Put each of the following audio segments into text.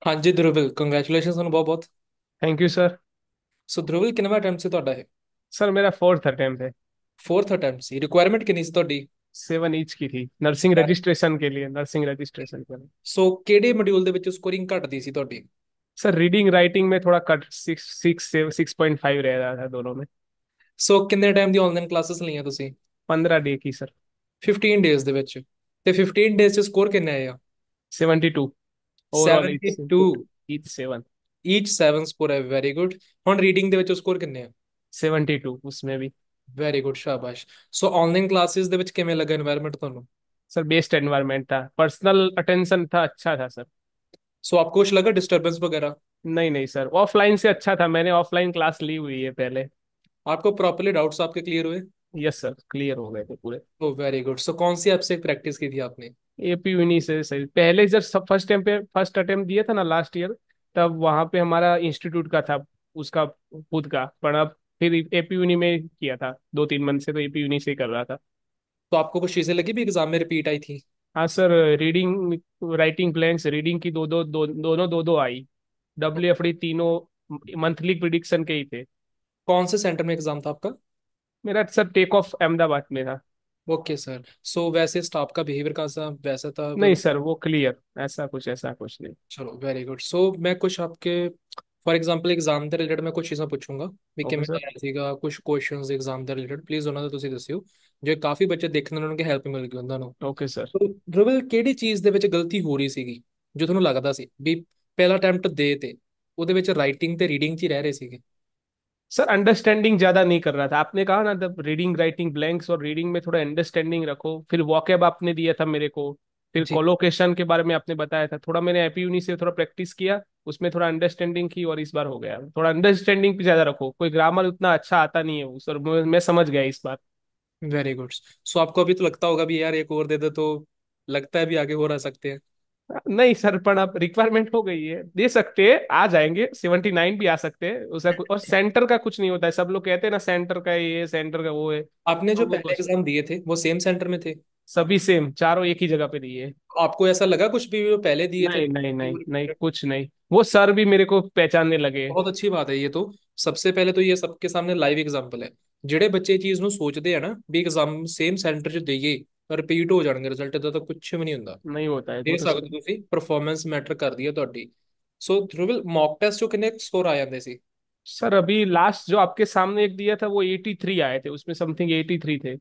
हाँ जी ध्रुਵਿਲ ਕੰਗ੍ਰੈਚੁਲੇਸ਼ਨ ਤੁਹਾਨੂੰ ਬਹੁਤ ਬਹੁਤ। Thank you sir. So Dhruvil ਕਿੰਨਵਾਂ ਅਟੈਂਪਟ ਸੀ ਤੁਹਾਡਾ ਇਹ? सर मेरा फोर्थ अटेम्प्ट है। ਫੋਰਥ ਅਟੈਂਪਟ ਸੀ। ਰਿਕੁਆਇਰਮੈਂਟ कितनी ਸੀ ਤੁਹਾਡੀ? 7 ईच की थी नर्सिंग रजिस्ट्रेशन के लिए, नर्सिंग रजिस्ट्रेशन के लिए। ਸੋ ਕਿਹੜੇ ਮੋਡਿਊਲ ਦੇ ਵਿੱਚ ਸਕੋਰਿੰग घटती सी ਤੁਹਾਡੀ? सर रीडिंग राइटिंग में थोड़ा कट 6.5 रह रहा था दोनों में। ਸੋ ਕਿੰਨੇ ਟਾਈਮ ਦੀ ਆਨਲਾਈਨ ਕਲਾसेस ਲਈਆਂ ਤੁਸੀਂ? 15 डे की सर। 15 ਡੇਜ਼ ਦੇ ਵਿੱਚ। ਤੇ 15 ਡੇਜ਼ ਚ ਸਕੋਰ ਕਿੰਨੇ ਆਏ ਆ? 72 ओवरऑल ईच। 72। ईच 7। ਈਚ 7 ਸਕੋਰ ਹੈ, ਵੈਰੀ ਗੁੱਡ। ਹੁਣ ਰੀਡਿੰਗ ਦੇ ਵਿੱਚ ਸਕੋਰ ਕਿੰਨੇ ਆ? 72 उसमें भी। ਵੈਰੀ ਗੁੱਡ, ਸ਼ਾਬਾਸ਼। ਸੋ ਆਨਲਾਈਨ ਕਲਾसेस ਦੇ ਵਿੱਚ ਕਿਵੇਂ ਲੱਗਾ এনवायरमेंट ਤੁਹਾਨੂੰ? सर बेस्ट एनवायरनमेंट था, पर्सनल अटेंशन था, अच्छा था सर। सो आपको कुछ लगा डिस्टरबेंस वगैरह? नहीं नहीं सर, ऑफलाइन से अच्छा था, मैंने ऑफलाइन क्लास ली हुई है पहले। आपको प्रॉपरली डाउट्स आपके क्लियर हुए? यस सर, क्लियर हो गए थे पूरे। ओ वेरी गुड। सो कौन सी ऐप से प्रैक्टिस की थी आपने? एपी यूनि से सही, पहले जब सब फर्स्ट टाइम पे फर्स्ट अटेम्प्ट दिया था ना लास्ट ईयर, तब वहां पे हमारा इंस्टीट्यूट का था, उसका खुद का, पर अब फिर एपी यूनि में किया था 2-3 मंथ से, तो एपी यूनि से ही कर रहा था। तो आपको कुछ चीजें लगी भी एग्जाम में रिपीट आई थी? हाँ sir, reading writing plans, reading की दोनों दो दो आई। डब्ल्यू एफ डी तीनों मंथली प्रिडिक्शन के ही थे। कौन से सेंटर में एग्जाम था आपका? मेरा सर टेक ऑफ अहमदाबाद में था। Okay sir. सो वैसे स्टाफ का बिहेवियर कैसा वैसा था नहीं सर, वो क्लियर, ऐसा कुछ नहीं। चलो वेरी गुड। सो मैं कुछ आपके फॉर एग्जांपल एग्जाम ਦੇ ਰਿਲੇਟਡ ਮੈਂ ਕੁਝ ਚੀਜ਼ਾਂ ਪੁੱਛੂੰਗਾ ਵੀ ओके ਕਿਵੇਂ ਦਾ सर। ਆਇਆ ਸੀਗਾ, ਕੁਝ ਕੁਐਸਚਨਸ ਐਗਜ਼ਾਮ ਦੇ ਰਿਲੇਟਡ ਪਲੀਜ਼ ਉਹਨਾਂ ਦਾ ਤੁਸੀਂ ਦੱਸਿਓ। ਜੇ ਕਾਫੀ ਬੱਚੇ ਦੇਖਣ ਉਹਨਾਂ ਨੂੰ ਹੈਲਪ ਮਿਲ ਗਈ ਉਹਨਾਂ ਨੂੰ। Okay sir. ਡਰਿਵਲ ਕਿਹੜੀ ਚੀਜ਼ ਦੇ ਵਿੱਚ ਗਲਤੀ ਹੋ ਰਹੀ ਸੀਗੀ ਜੋ ਤੁਹਾਨੂੰ ਲੱਗਦਾ ਸੀ ਵੀ ਪਹਿਲਾ ਅਟੈਂਪਟ ਦੇ ਤੇ ਉਹਦੇ ਵਿੱਚ ਰਾਈਟਿੰਗ ਤੇ रीडिंग 'ਚ ਹੀ ਰਹਿ ਰਹੇ ਸੀਗੇ? सर अंडरस्टैंडिंग ज्यादा नहीं कर रहा था, आपने कहा ना जब रीडिंग राइटिंग ब्लैंक्स, और रीडिंग में थोड़ा अंडरस्टैंडिंग रखो, फिर वॉकेब आपने दिया था मेरे को, फिर जी। कोलोकेशन के बारे में आपने बताया था, थोड़ा मैंने एपी यूनि से थोड़ा प्रैक्टिस किया, उसमें थोड़ा अंडरस्टैंडिंग की, और इस बार हो गया। थोड़ा अंडरस्टैंडिंग पे ज्यादा रखो, कोई ग्रामर उतना अच्छा आता नहीं है उस, और मैं समझ गया इस बार। Very good. सो आपको अभी तो लगता होगा भी यार एक और दे दे तो लगता है भी आगे हो रह सकते हैं? नहीं सर, पर अब रिक्वायरमेंट हो गई है, दे सकते हैं, आ जाएंगे 79 भी आ सकते हैं उसका और सेंटर का कुछ नहीं होता है, सब लोग कहते हैं ना सेंटर का ये, सेंटर का वो है, आपने जो तो वो पहले कुछ, एग्जाम दिए थे वो सेम सेंटर में थे? सभी सेम, चारों एक ही जगह पे दिए। आपको ऐसा लगा कुछ भी जो पहले दिए थे? नहीं नहीं नहीं नहीं, कुछ नहीं, वो सर भी मेरे को पहचानने लगे। ਬਹੁਤ ਅੱਛੀ ਬਾਤ ਹੈ ये तो। सबसे पहले तो ये सबके सामने लाइव एग्जांपल है। ਜਿਹੜੇ ਬੱਚੇ ਇਹ ਚੀਜ਼ ਨੂੰ ਸੋਚਦੇ ਆ ਨਾ ਵੀ ਐਗਜ਼ਾਮ ਸੇਮ ਸੈਂਟਰ 'ਚ ਦੇਈਏ ਰਿਪੀਟ ਹੋ ਜਾਣਗੇ ਰਿਜ਼ਲਟ, ਦਾ ਤਾਂ ਕੁਝ ਵੀ ਨਹੀਂ ਹੁੰਦਾ। नहीं होता है वो ਦੇ तो ਸਕਦੇ सर। ਤੁਸੀਂ, ਪਰਫਾਰਮੈਂਸ ਮੈਟਰ ਕਰਦੀ ਹੈ ਤੁਹਾਡੀ। ਸੋ ਧਰੁਵਿਲ ਮੌਕ ਟੈਸਟ 'ਚੋਂ ਕਿੰਨੇ ਸਕੋਰ ਆ ਜਾਂਦੇ ਸੀ? सर अभी लास्ट जो आपके सामने एक दिया था वो 83 आए थे, उसमें समथिंग 83 थे।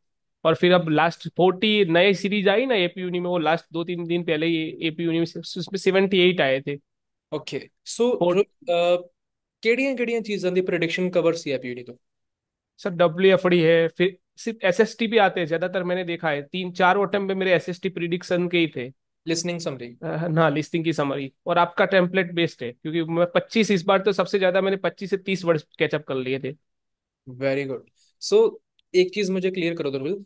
और फिर अब लास्ट 40 नए सीरीज आई ना एपी यूनि में, वो लास्ट 2-3 दिन पहले ही एपी यूनि में उसमें 78 आए थे। ਓਕੇ। ਸੋ ਧਰੁਵ ਕਿਹੜੀਆਂ ਕਿਹੜੀਆਂ चीज़ों की प्रेडिक्शन कवर सी एपीडी तो? सर डब्ल्यू एफ डी है, फिर सिर्फ एसएसटी भी आते हैं ज्यादातर, मैंने देखा है 3-4 अटेम्प्ट में मेरे एसएसटी प्रिडिक्शन के ही थे। Listening summary? ना लिस्टिंग की समरी, और आपका टेम्पलेट बेस्ड है, क्योंकि मैं 25, इस बार तो सबसे ज्यादा मैंने 25 से 30 वर्ड कैचअप कर लिए थे। Very good. सो एक चीज मुझे क्लियर करो ध्रुव,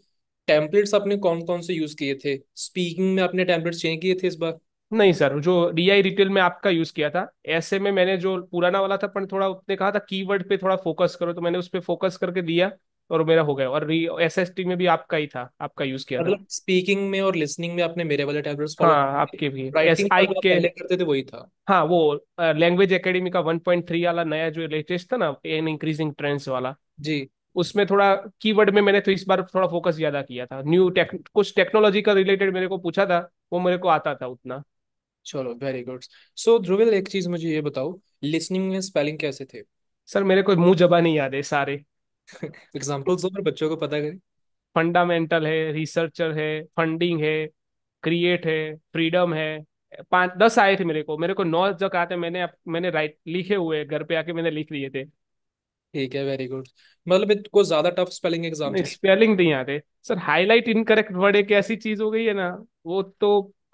टेम्पलेट्स आपने कौन कौन से यूज किए थे? स्पीकिंग में आपने टेम्पलेट्स चेंज किए थे इस बार? नहीं सर, जो डीआई रिटेल में आपका यूज किया था, ऐसे में मैंने जो पुराना वाला था, पर थोड़ा उसने कहा था कीवर्ड पे थोड़ा फोकस करो, तो मैंने उस पे फोकस करके दिया, और मेरा हो गया। और एसएसटी में भी आपका ही था, आपका यूज किया था। मतलब स्पीकिंग में और लिसनिंग में आपने मेरे वाले टेम्पलेट्स फॉलो हाँ किए थे? आपके भी एस राइटिंग का आई जो आप के। पहले करते थे वही था? हाँ वो लैंग्वेज एकेडमी का 1.3 वाला नया जो लेटेस्ट था ना, एन इंक्रीजिंग ट्रेंड्स वाला, जी। उसमें थोड़ा कीवर्ड में मैंने तो इस बार थोड़ा फोकस ज्यादा किया था। कुछ टेक्नोलॉजी का रिलेटेड मेरे को पूछा था, वो मेरे को आता था उतना। चलो वेरी गुड। सो ध्रुविल एक चीज मुझे ये बताओ, लिसनिंग में स्पेलिंग कैसे थे? सर मेरे को मुंह जबानी नहीं याद है सारे। एग्जाम्पल्स दो और बच्चों को पता करें। फंडामेंटल है, रिसर्चर है, फंडिंग है, क्रिएट है, फ्रीडम है। 5-10 आए थे मेरे को 9 जग आते, मैंने राइट लिखे हुए हैं, घर पे आके मैंने लिख लिए थे। ठीक है, वेरी गुड। मतलब इनको ज्यादा टफ स्पेलिंग एग्जाम्स नहीं नहीं? स्पेलिंग नहीं आते सर, हाईलाइट इनकरेक्ट वर्ड एक ऐसी चीज हो गई है ना, वो तो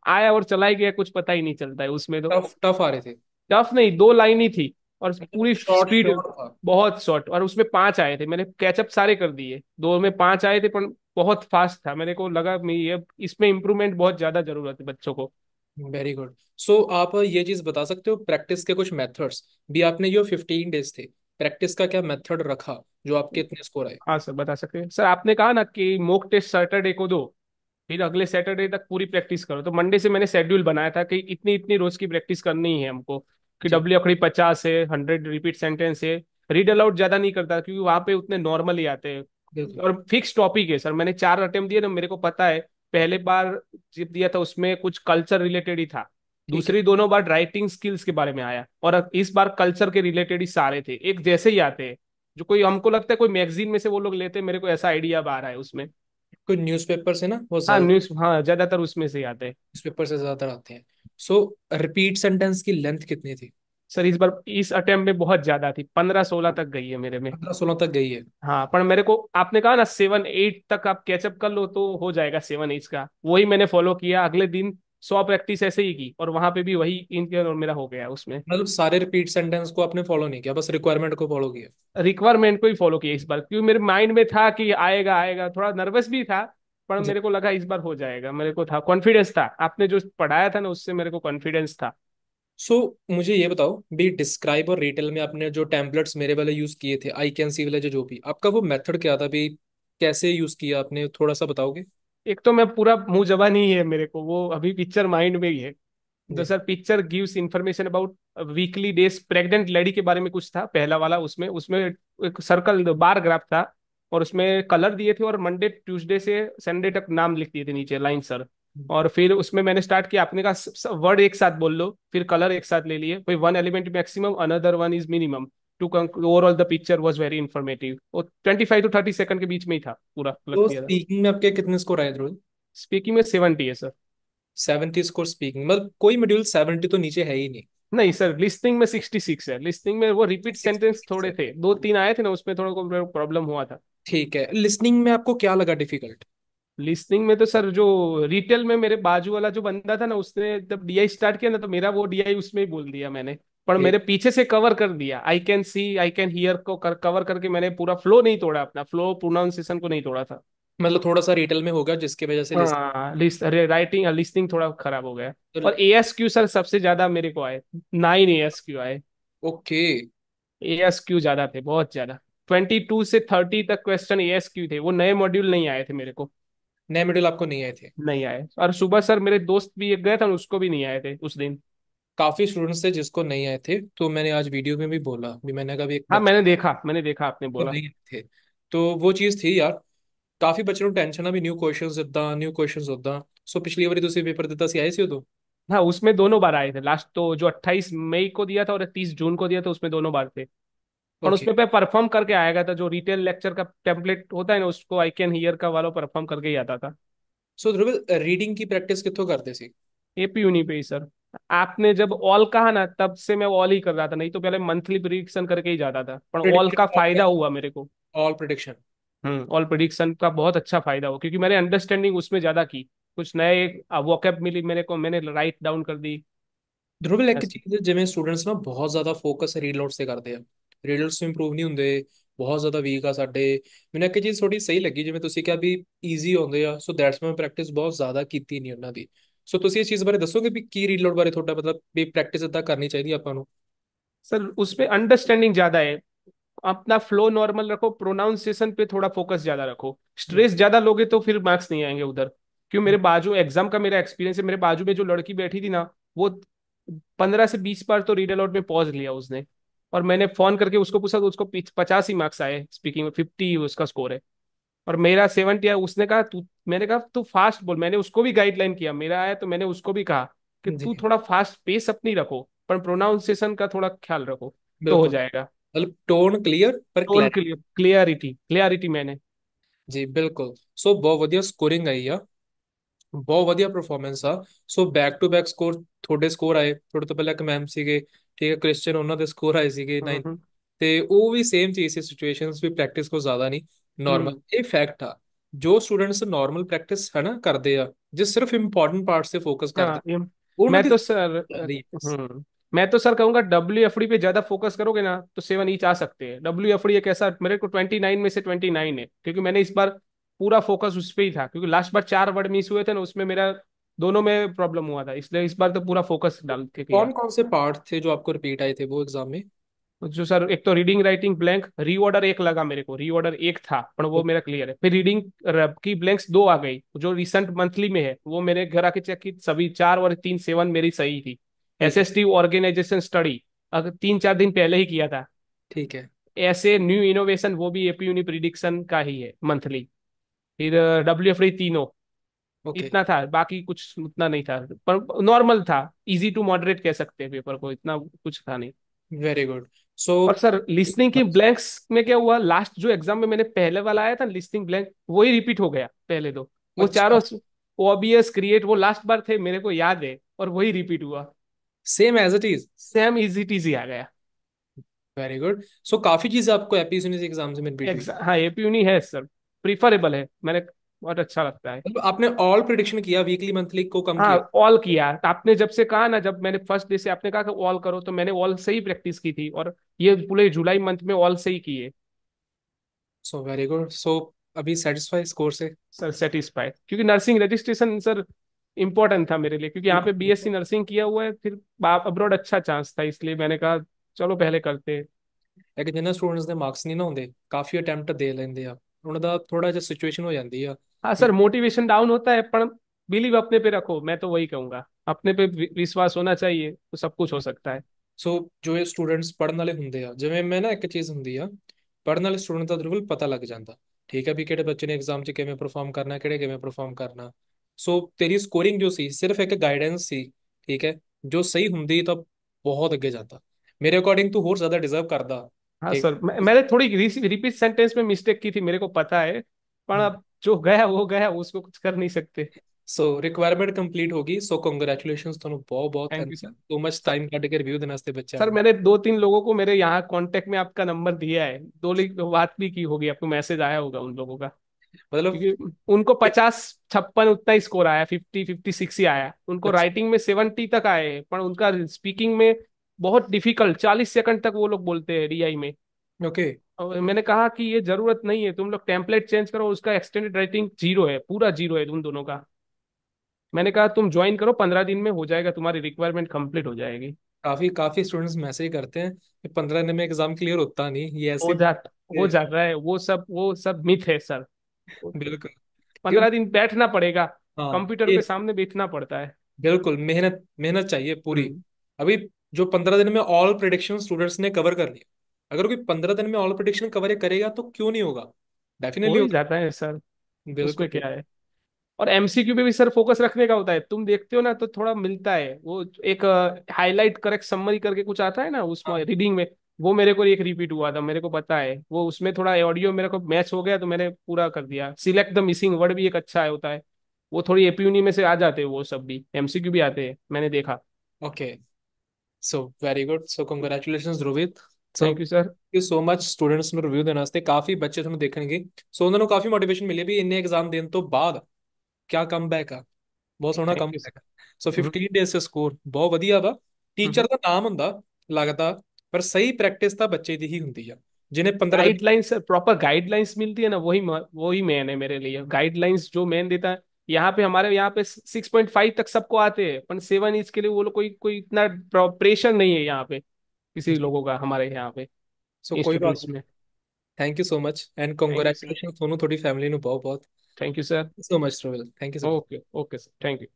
आया और चला ही गया, कुछ पता ही नहीं चलता है उसमें तो। टफ टफ आ रहे थे? टफ नहीं, 2 लाइन ही थी, और मतलब पूरी शॉर्ट स्पीड, शॉर्ट था? बहुत शॉर्ट, और उसमें 5 आए थे, मैंने कैचअप सारे कर दिए, 2 में 5 आए थे, पर बहुत फास्ट था, मेरे को लगा मैं ये इसमें इम्प्रूवमेंट बहुत ज्यादा जरूरत है बच्चों को। Very good. सो आप ये चीज बता सकते हो प्रैक्टिस के कुछ मेथड्स भी? आपने जो 15 डेज थे, प्रैक्टिस का क्या मेथड रखा जो आपके इतने स्कोर आए? हाँ सर, बता सकते हैं सर, आपने कहा ना कि मॉक टेस्ट सैटरडे को दो, फिर अगले सैटरडे तक पूरी प्रैक्टिस करो। तो मंडे से मैंने शेड्यूल बनाया था कि इतनी इतनी रोज की प्रैक्टिस करनी है हमको, कि जी। डब्ल्यू अकड़ी 50 है, 100 रिपीट सेंटेंस है। रीड अलाउड ज्यादा नहीं करता क्योंकि वहां पे उतने नॉर्मल ही आते हैं। बिल्कुल। और फिक्स टॉपिक है सर, मैंने 4 अटेम्प्ट दिए ना, मेरे को पता है। पहले बार जब दिया था उसमें कुछ कल्चर रिलेटेड ही था, ठीक है। दूसरी दोनों बार राइटिंग स्किल्स के बारे में आया, और अब इस बार कल्चर के रिलेटेड ही सारे थे, एक जैसे ही आते हैं। जो कोई हमको लगता है कोई मैगजीन में से वो लोग लेते हैं, मेरे को ऐसा आइडिया अब आ रहा है उसमें। कोई न्यूज़पेपर से ना वो हाँ ज्यादा, न्यूज, हाँ ज्यादातर उसमें से ही आते हैं। न्यूज़पेपर से ज्यादातर आते हैं। सो रिपीट सेंटेंस की लेंथ कितनी थी? सर इस बार इस अटेम्प्ट में बहुत ज्यादा थी, 15-16 तक गई है मेरे में। 15-16 तक गई है? हाँ पर मेरे को आपने कहा ना 7-8 तक आप कैचअप कर लो तो हो जाएगा 7-8 का, वही मैंने फॉलो किया। अगले दिन 100 प्रैक्टिस ऐसे ही की, और वहां पे भी वही इनके और मेरा हो गया उसमें। मतलब सारे रिपीट सेंटेंस को आपने फॉलो नहीं किया, बस रिक्वायरमेंट को फॉलो किया? रिक्वायरमेंट को ही फॉलो किया इस बार, क्योंकि मेरे माइंड में था कि आएगा आएगा, थोड़ा नर्वस भी था। पर जी। मेरे को लगा इस बार हो जाएगा, मेरे को था कॉन्फिडेंस था, आपने जो पढ़ाया था ना उससे मेरे को कॉन्फिडेंस था। सो मुझे ये बताओ भी, डिस्क्राइब और रिटेल में आपने जो टेम्पलेट्स मेरे वाले यूज किए थे, आई कैन सी वाले, जो भी आपका वो मेथड क्या था भी, कैसे यूज किया आपने, थोड़ा सा बताओगे? एक तो मैं पूरा मुंह जबान नहीं है मेरे को, वो अभी पिक्चर माइंड में ही है। तो जी। Sir picture gives information about weekly days, pregnant lady के बारे में कुछ था पहला वाला, उसमें उसमें एक सर्कल बार ग्राफ था, और उसमें कलर दिए थे, और मंडे ट्यूसडे से संडे तक नाम लिख दिए थे नीचे लाइन सर। और फिर उसमें मैंने स्टार्ट किया, आपने कहा वर्ड एक साथ बोल लो, फिर कलर एक साथ ले लिए, कोई one element maximum, another one is minimum too. Overall the picture was very informative. वो 25 to 30 सेकंड के बीच में ही था, पूरा लग तो दिया था। स्पीकिंग में आपके कितने स्कोर आए थे? स्पीकिंग में 70 है सर। 70 स्कोर स्पीकिंग, मतलब कोई मॉड्यूल 70 तो नीचे है ही नहीं। नहीं सर, लिस्निंग में 66 है। लिस्निंग में वो रिपीट सेंटेंस 66 थोड़े है। थे, 2-3 आए थे ना उसमें, थोड़ा को प्रॉब्लम हुआ था। ठीक है, लिसनिंग में आपको क्या लगा डिफिकल्ट? लिसनिंग में तो सर जो रिटेल में मेरे बाजू वाला जो बंदा था ना, उसने जब डीआई स्टार्ट किया ना, तो मेरा वो डीआई उसमें ही बोल दिया मैंने। पर मेरे पीछे से कवर कर दिया, I can see I can hear को कवर करके मैंने पूरा फ्लो नहीं तोड़ा, अपना फ्लो प्रोनाउंसिएशन को नहीं तोड़ा था। मतलब थोड़ा सा रिटेल में होगा जिसकी वजह से लिस्ट। हाँ लिस्ट, अरे राइटिंग लिस्निंग थोड़ा खराब हो गया। और एएसक्यू सर सबसे ज्यादा मेरे को आए, 9 एएसक्यू आए। ओके। एएसक्यू ज्यादा थे, बहुत ज्यादा। 22 से 30 तक क्वेश्चन एएसक्यू थे, वो नए मॉड्यूल नहीं आए थे मेरे को। नए मॉड्यूल आपको नहीं आए थे? नहीं आए, और सुबह सर मेरे दोस्त भी एक गए थे, उसको भी नहीं आए थे उस दिन। काफी स्टूडेंट्स थे जिसको नहीं आए थे, तो मैंने आज वीडियो में भी बोला भी, मैंने कहा भी एक हाँ बच्चे मैंने देखा आपने को बोला। नहीं आए थे। तो वो चीज थी यार, काफी बच्चों ਨੂੰ ਟੈਨਸ਼ਨ ਆ ਵੀ ਨਿਊ ਕੁਐਸਚਨਸ ਇਦਾਂ, ਨਿਊ ਕੁਐਸਚਨਸ ਉਦਾਂ। ਸੋ ਪਿਛਲੀ ਵਾਰੀ ਤੁਸੀਂ ਪੇਪਰ ਦਿੱਤਾ ਸੀ, ਆਏ ਸੀ ਉਦੋਂ? हाँ उसमें दोनों बार आए थे, लास्ट तो जो 28 मई को दिया था और 30 जून को दिया था, उसमें दोनों बार थे। पर ओके। उसमें पे परफॉर्म करके आएगा था, जो रिटेल लेक्चर का टेम्पलेट होता है ना, उसको आई कैन हियर का वाला परफॉर्म करके ही आता था। सो ध्रुव, रीडिंग की प्रैक्टिस कित्थों करते ਸੀ? एपी यूनि पे ही सर। आपने जब ऑल कहा ना, तब से मैं ऑल ही कर रहा था, नहीं तो पहले मंथली प्रिडिक्शन करके ही जाता था, पर ऑल का फायदा प्रिडिक्शन, हुआ मेरे को। All prediction. ऑल प्रिडिक्शन का बहुत अच्छा फायदा हुआ, क्योंकि मैंने अंडरस्टैंडिंग उसमें ज्यादा की, कुछ नए वोकैब मिली मेरे को, मैंने राइट डाउन कर दी। ध्रुव ਇੱਕ ऐसे। ਚੀਜ਼ ਜਿਵੇਂ ਸਟੂਡੈਂਟਸ ਨਾ ਬਹੁਤ ਜ਼ਿਆਦਾ ਫੋਕਸ ਰੀਡ ਨੋਟਸ ਤੇ ਕਰਦੇ ਆ, ਰੀਡ ਨੋਟਸ ਤੋਂ ਇੰਪਰੂਵ ਨਹੀਂ ਹੁੰਦੇ, ਬਹੁਤ ਜ਼ਿਆਦਾ ਵੀਕ ਆ ਸਾਡੇ। ਮੈਨੂੰ ਇੱਕ ਚੀਜ਼ ਥੋੜੀ ਸਹੀ ਲੱਗੀ, ਜਿਵੇਂ ਤੁਸੀਂ ਕਿਹਾ ਵੀ ਈਜ਼ੀ ਹੁੰਦੇ ਆ, ਸੋ ਦੈਟਸ ਮੈਂ ਪ੍ਰੈਕਟਿਸ ਬਹੁਤ ਜ਼ਿਆਦਾ ਕੀਤੀ ਨਹੀਂ ਉਹਨਾਂ ਦੀ। ਸੋ ਤੁਸੀਂ ਇਸ ਚੀਜ਼ ਬਾਰੇ ਦੱਸੋਗੇ ਵੀ ਕੀ ਰੀਡ ਨੋਟ ਬਾਰੇ ਤੁਹਾਡਾ ਮਤਲਬ ਵੀ ਪ੍ਰੈਕਟਿਸ ਇਦਾਂ करनी चाहिए ਆਪਾਂ ਨੂੰ? सर उसमें अंडरस्टैंडिंग ज्यादा है, अपना फ्लो नॉर्मल रखो, प्रोनाउंसिएशन पे थोड़ा फोकस ज्यादा रखो। स्ट्रेस ज्यादा लोगे तो फिर मार्क्स नहीं आएंगे उधर। क्यों, मेरे बाजू एग्जाम का मेरा एक्सपीरियंस है, मेरे बाजू में जो लड़की बैठी थी ना, वो 15 से 20 बार तो रीड अलाउट में पॉज लिया उसने। और मैंने फोन करके उसको पूछा तो उसको 50 ही मार्क्स आए, स्पीकिंग में 50 उसका स्कोर है। और मेरा 70 आया, उसने कहा तू, मैंने कहा तू फास्ट बोल, मैंने उसको भी गाइडलाइन किया, मेरा आया तो मैंने उसको भी कहा कि तू जी। थोड़ा फास्ट पेस अपनी रखो, पर प्रोनाउंसिएशन का थोड़ा ख्याल रखो, तो हो बिल्कुल। जाएगा। मतलब टोन क्लियर पर टोन क्लैरिटी। क्लियरिटी क्लियरिटी मैंने। ਜੀ ਬਿਲਕੁਲ। ਸੋ ਬਹੁਤ ਵਧੀਆ ਸਕੋਰਿੰਗ ਆਈ ਆ, ਬਹੁਤ ਵਧੀਆ ਪਰਫਾਰਮੈਂਸ ਆ। So back to back score, ਤੁਹਾਡੇ ਸਕੋਰ ਆਏ, ਤੁਹਾਡੇ ਤੋਂ ਪਹਿਲਾਂ ਇੱਕ ਮੈਮ ਸੀਗੇ, ਠੀਕ ਹੈ, ਕ੍ਰਿਸਚੀਅਨ, ਉਹਨਾਂ ਦੇ ਸਕੋਰ ਆਏ ਸੀਗੇ 9। हम्म ਤੇ ਉਹ ਵੀ ਸੇਮ ਚੀਜ਼ ਸੀ, ਸਿਚੁਏਸ਼ਨਸ ਵੀ ਪ੍ਰੈਕਟਿਸ ਕੋ ਜ਼ਿਆਦਾ ਨਹੀਂ, ਨਾਰਮਲ। हम्म। ਇਹ ਫੈਕਟ ਆ, ਜੋ ਸਟੂਡੈਂਟਸ ਨਾਰਮਲ ਪ੍ਰੈਕਟਿਸ ਹੈ ਨਾ ਕਰਦੇ ਆ, ਜੇ सिर्फ इंपॉर्टेंट पार्ट से फोकस करते, हाँ ਉਹਨਾਂ मैं ਦੀ तो सर ਰਹੀ है बस। मैं तो सर कहूंगा WFD पे ज्यादा फोकस करोगे ना तो 7 ईच आ सकते हैं। WFD एक ऐसा, मेरे को 29 में से 29 है, क्योंकि मैंने इस बार पूरा फोकस उस पे ही था, क्योंकि लास्ट बार 4 वर्ड मिस हुए थे ना, उसमें मेरा दोनों में प्रॉब्लम हुआ था, इसलिए इस बार तो पूरा फोकस डाल के किया। कौन कौन से पार्ट थे जो आपको रिपीट आए थे वो एग्जाम में? जो सर, एक तो रीडिंग राइटिंग ब्लैंक, रीऑर्डर एक लगा मेरे को, रीऑर्डर एक था पर वो मेरा क्लियर है। फिर रीडिंग की ब्लैंक्स दो आ गई जो रिसेंट मंथली में है, वो मेरे घर आके चेक की, सभी चार और तीन सेवन मेरी सही थी। ठीक है। एसएसटी ऑर्गेनाइजेशन स्टडी अगर 3-4 दिन पहले ही किया था। ठीक है। ऐसे न्यू इनोवेशन वो भी एपी यूनि प्रिडिक्शन का ही है मंथली। फिर डब्ल्यू एफ डी तीनों, ओके। इतना था, बाकी कुछ उतना नहीं था, पर नॉर्मल था। इजी टू मॉडरेट कह सकते हैं पेपर को, इतना कुछ था नहीं। Very good. सो और सर लिसनिंग की ब्लैंक्स में क्या हुआ, लास्ट जो एग्जाम में मैंने पहले वाला आया था लिसनिंग ब्लैंक, वही रिपीट हो गया पहले दो। वो चारों अच्छा। ओबीएस क्रिएट वो लास्ट बार थे मेरे को याद है, और वही रिपीट हुआ। Same as it is. Same इजी टीजी आ गया। Very good. सो काफी चीजें आपको एपीएससी से एग्जाम से में रिपीट हुई। हाँ एपी यूनी है सर, प्रीफरेबल है, मैंने बहुत अच्छा लगता है। मतलब आपने ऑल प्रिडिक्शन किया, वीकली मंथली को कम हाँ किया। ऑल किया, तो आपने जब से कहा ना, जब मैंने फर्स्ट डे से आपने कहा कि ऑल करो, तो मैंने ऑल से ही प्रैक्टिस की थी, और ये पूरे जुलाई मंथ में ऑल से ही की है। So very good. सो अभी सेटिस्फाई स्कोर से। सर सेटिस्फाइड, क्योंकि नर्सिंग रजिस्ट्रेशन सर इम्पोर्टेंट था मेरे लिए, क्योंकि यहाँ पे बीएससी नर्सिंग किया हुआ है, फिर अब्रॉड अच्छा चांस था, इसलिए मैंने कहा चलो पहले करते हैं। ਇੱਕ ਜਿਹਨਾਂ ਸਟੂਡੈਂਟਸ ਦੇ ਮਾਰਕਸ ਨਹੀਂ ਨਾ ਹੁੰਦੇ, ਕਾਫੀ ਅਟੈਂਪਟ ਦੇ ਲੈਂਦੇ ਆ, ਉਹਨਾਂ ਦਾ ਥੋੜਾ ਜਿਹਾ ਸਿਚੁਏਸ਼ਨ ਹੋ ਜਾਂਦੀ ਆ। हाँ सर मोटिवेशन डाउन होता है, पर बिलीव अपने पे रखो, मैं तो वही कहूंगा, अपने पे विश्वास होना चाहिए तो सब कुछ हो सकता है। ਸੋ ਜੋ ਇਹ ਸਟੂਡੈਂਟਸ ਪੜ੍ਹਨ ਵਾਲੇ ਹੁੰਦੇ ਆ, ਜਿਵੇਂ ਮੈਂ ਨਾ ਇੱਕ ਚੀਜ਼ ਹੁੰਦੀ ਆ, ਪੜ੍ਹਨ ਵਾਲੇ ਸਟੂਡੈਂਟ ਦਾ ਬਿਲਕੁਲ ਪਤਾ ਲੱਗ ਜਾਂਦਾ। ਠੀਕ ਹੈ ਵੀ ਕਿਹੜੇ ਬੱਚੇ ਨੇ ਐਗਜ਼ਾਮ 'ਚ ਕਿਵੇਂ ਪਰਫਾਰਮ ਕਰਨਾ, ਕਿਹੜੇ ਕਿਵੇਂ ਪਰਫਾਰਮ ਕਰਨਾ। ਸੋ ਤੇਰੀ ਸਕੋਰਿੰਗ ਜੋ ਸੀ ਸਿਰਫ ਇੱਕ ਗਾਈਡੈਂਸ ਸੀ। ਠੀਕ ਹੈ। ਜੋ ਸਹੀ ਹੁੰਦੀ ਤਾਂ ਬਹੁਤ ਅੱਗੇ ਜਾਂਦਾ। ਮੇਰੇ ਅਕੋਰਡਿੰਗ ਤੂੰ ਹੋਰ ਜ਼ਿਆਦਾ ਡਿਜ਼ਰਵ ਕਰਦਾ। हाँ ਠੀਕ। सर, मैंने थोड़ी रिपीट सेंटेंस में मिस्टेक की थी, मेरे को पता है, पर अब जो गया वो गया, उसको कुछ कर नहीं सकते। ਸੋ ਰਿਕੁਆਇਰਮੈਂਟ ਕੰਪਲੀਟ ਹੋ ਗਈ। ਸੋ ਕੰਗ੍ਰੈਚੁਲੇਸ਼ਨਸ ਤੁਹਾਨੂੰ ਬਹੁਤ ਬਹੁਤ, thank and you sir. So much time ਕੱਢ के रिव्यू देने वास्ते बच्चों सर ਨੂੰ। मैंने 2-3 लोगों को मेरे यहाँ कांटेक्ट में आपका नंबर दिया है, दो बात भी की होगी, आपको मैसेज आया होगा उन लोगों का, मतलब क्योंकि उनको 50-56 उतना ही स्कोर आया, 50-56 ही आया उनको, अच्छा। राइटिंग में 70 तक आए, पर उनका स्पीकिंग में बहुत डिफिकल्ट, 40 सेकंड तक वो लोग बोलते हैं डीआई में। ओके। और मैंने कहा कि ये जरूरत नहीं है, तुम लोग टेम्पलेट चेंज करो, उसका एक्सटेंडेड राइटिंग जीरो है, पूरा जीरो है उन दोनों का। मैंने कहा तुम ज्वाइन करो, 15 दिन में हो जाएगा, तुम्हारी रिक्वायरमेंट कंप्लीट हो जाएगी। काफी काफी स्टूडेंट्स मैसेज करते हैं कि 15 दिन में एग्जाम क्लियर होता नहीं, ये हो ऐसे। जाता हो जाता है, वो सब मिथ है सर। बिल्कुल। क्यों। 15 दिन बैठना पड़ेगा, हाँ कंप्यूटर ये पे सामने बैठना पड़ता है। बिल्कुल, मेहनत मेहनत चाहिए पूरी। हम्म। अभी जो 15 दिन में ऑल प्रिडिक्शन स्टूडेंट्स ने कवर कर लिया, अगर कोई 15 दिन में ऑल प्रिडिक्शन कवर करेगा तो क्यों नहीं होगा। हो डेफिनेटली ही होगा। जाता है सर, बिल्कुल उसमें क्या है। और एमसीक्यू पे भी सर फोकस रखने का होता है, तुम देखते हो ना तो थोड़ा मिलता है वो, एक हाईलाइट करेक्ट समरी करके कुछ आता है ना उसमें हाँ। रीडिंग में, वो मेरे को एक रिपीट हुआ था, मेरे को पता है वो, उसमें थोड़ा ऑडियो मेरे को मैच हो गया, तो मैंने पूरा कर दिया। सिलेक्ट द मिसिंग वर्ड भी एक अच्छा होता है, वो थोड़ी एपीयूनी में से आ जाते हैं, वो सब भी एमसीक्यू भी आते हैं, मैंने देखा। Okay. So very good. So congratulations Rohit. So thank you sir. Thank you so much students ਨੂੰ ਰਿਵਿਊ ਦੇਣ ਵਾਸਤੇ, ਕਾਫੀ ਬੱਚੇ ਤੁਹਾਨੂੰ ਦੇਖਣਗੇ। ਸੋ ਉਹਨਾਂ ਨੂੰ ਕਾਫੀ ਮੋਟੀਵੇਸ਼ਨ ਮਿਲੀ ਵੀ ਇੰਨੇ ਐਗਜ਼ਾਮ ਦੇਣ ਤੋਂ ਬਾਅਦ ਕਿਆ ਕਮਬੈਕ ਆ। ਬਹੁਤ ਸੋਹਣਾ thank you comeback. So sir. 15 days ਦੇ ਸਕੋਰ ਬਹੁਤ ਵਧੀਆ ਵਾ। ਟੀਚਰ ਦਾ ਨਾਮ ਹੁੰਦਾ ਲੱਗਦਾ, ਪਰ ਸਹੀ ਪ੍ਰੈਕਟਿਸ ਤਾਂ ਬੱਚੇ ਦੀ ਹੀ ਹੁੰਦੀ ਆ, ਜਿਹਨੇ 15 ਦਿਨ। गाइडलाइंस, प्रॉपर गाइडलाइंस मिलती है ना, वही मेन है मेरे लिए, गाइडलाइंस जो मेन देता है। यहाँ पे हमारे यहाँ पे 6.5 तक सबको आते हैं, पर 7 इसके लिए वो लोग कोई कोई इतना प्रेशर नहीं है यहाँ पे किसी लोगों का, हमारे यहाँ पे सो कोई बात स्टूडेंट्स नहीं। में। Thank you so much and thank you sir. Congratulation ਤੁਹਾਨੂੰ, ਤੁਹਾਡੀ ਫੈमिली ਨੂੰ बहुत बहुत। Thank you sir. So much Rohit, thank you so much. Okay okay sir, thank you.